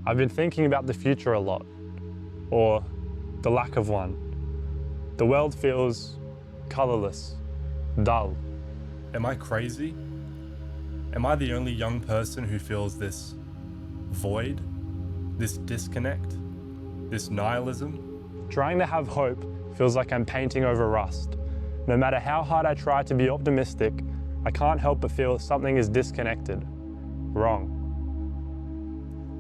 I've been thinking about the future a lot, or the lack of one. The world feels colourless, dull. Am I crazy? Am I the only young person who feels this void, this disconnect, this nihilism? Trying to have hope feels like I'm painting over rust. No matter how hard I try to be optimistic, I can't help but feel something is disconnected, wrong.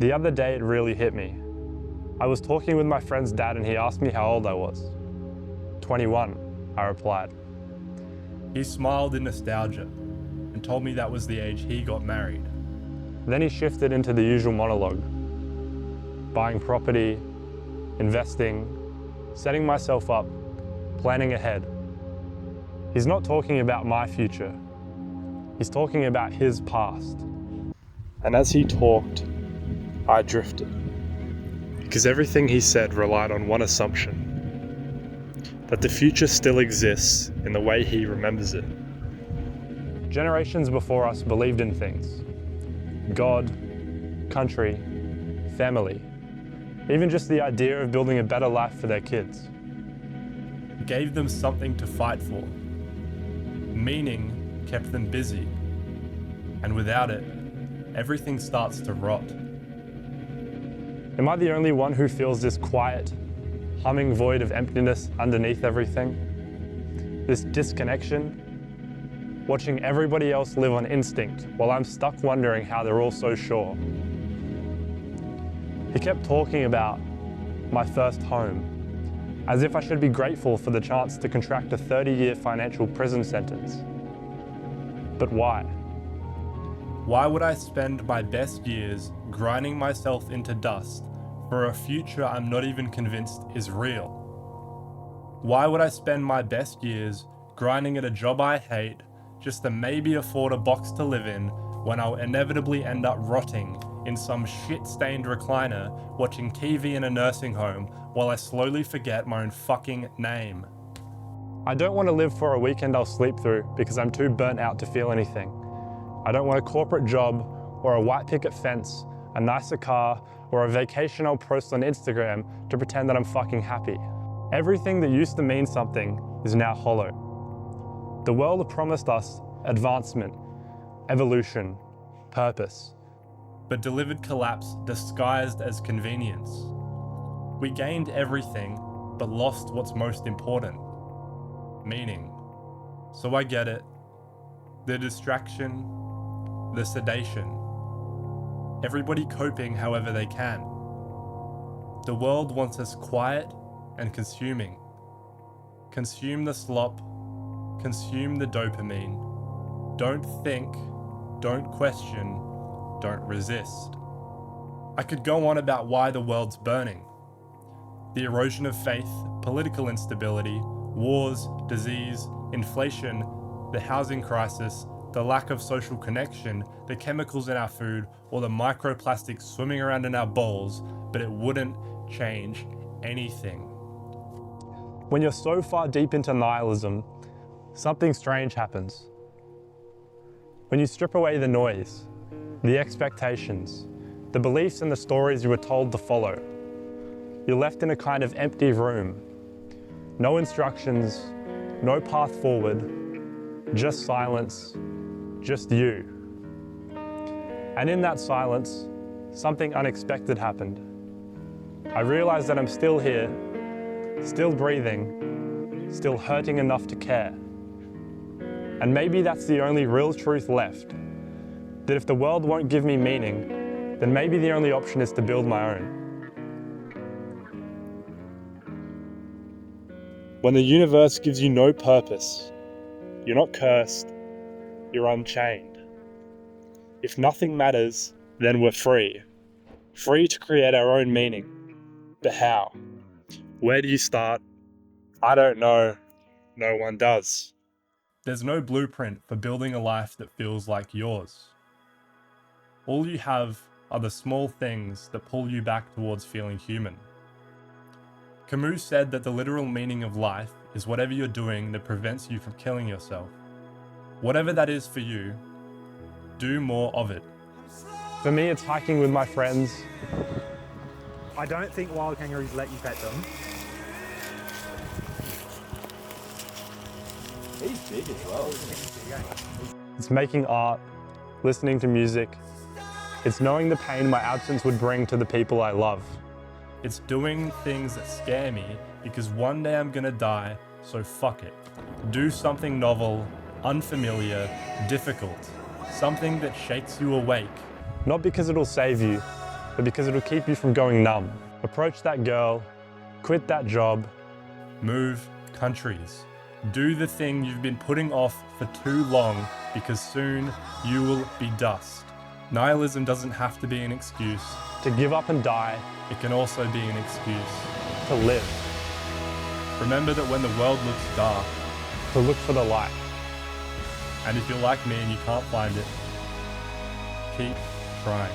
The other day it really hit me. I was talking with my friend's dad and he asked me how old I was. 21, I replied. He smiled in nostalgia and told me that was the age he got married. Then he shifted into the usual monologue. Buying property, investing, setting myself up, planning ahead. He's not talking about my future. He's talking about his past. And as he talked, I drifted. Because everything he said relied on one assumption. That the future still exists in the way he remembers it. Generations before us believed in things. God, country, family. Even just the idea of building a better life for their kids. Gave them something to fight for. Meaning kept them busy. And without it, everything starts to rot. Am I the only one who feels this quiet, humming void of emptiness underneath everything? This disconnection? Watching everybody else live on instinct while I'm stuck wondering how they're all so sure. He kept talking about my first home, as if I should be grateful for the chance to contract a 30-year financial prison sentence. But why? Why would I spend my best years grinding myself into dust for a future I'm not even convinced is real? Why would I spend my best years grinding at a job I hate just to maybe afford a box to live in when I'll inevitably end up rotting in some shit-stained recliner watching TV in a nursing home while I slowly forget my own fucking name? I don't want to live for a weekend I'll sleep through because I'm too burnt out to feel anything. I don't want a corporate job or a white picket fence, a nicer car, or a vacation I'll post on Instagram to pretend that I'm fucking happy. Everything that used to mean something is now hollow. The world promised us advancement, evolution, purpose. But delivered collapse disguised as convenience. We gained everything, but lost what's most important, meaning. So I get it. The distraction, the sedation. Everybody coping however they can. The world wants us quiet and consuming. Consume the slop, consume the dopamine. Don't think, don't question, don't resist. I could go on about why the world's burning. The erosion of faith, political instability, wars, disease, inflation, the housing crisis, the lack of social connection, the chemicals in our food, or the microplastics swimming around in our bowls, but it wouldn't change anything. When you're so far deep into nihilism, something strange happens. When you strip away the noise, the expectations, the beliefs and the stories you were told to follow, you're left in a kind of empty room. No instructions, no path forward, just silence, just you. And in that silence, something unexpected happened. I realized that I'm still here, still breathing, still hurting enough to care. And maybe that's the only real truth left. That if the world won't give me meaning, then maybe the only option is to build my own. When the universe gives you no purpose, you're not cursed, you're unchained. If nothing matters, then we're free. Free to create our own meaning. But how? Where do you start? I don't know. No one does. There's no blueprint for building a life that feels like yours. All you have are the small things that pull you back towards feeling human. Camus said that the literal meaning of life is whatever you're doing that prevents you from killing yourself. Whatever that is for you, do more of it. For me, it's hiking with my friends, I don't think wild kangaroos let you pet them. He's big as well. It's making art, listening to music. It's knowing the pain my absence would bring to the people I love. It's doing things that scare me because one day I'm gonna die, so fuck it. Do something novel, unfamiliar, difficult. Something that shakes you awake. Not because it'll save you, but because it'll keep you from going numb. Approach that girl, quit that job. Move countries. Do the thing you've been putting off for too long because soon you will be dust. Nihilism doesn't have to be an excuse. To give up and die, It can also be an excuse. to live, Remember that when the world looks dark, to look for the light. and if you're like me and you can't find it, keep trying.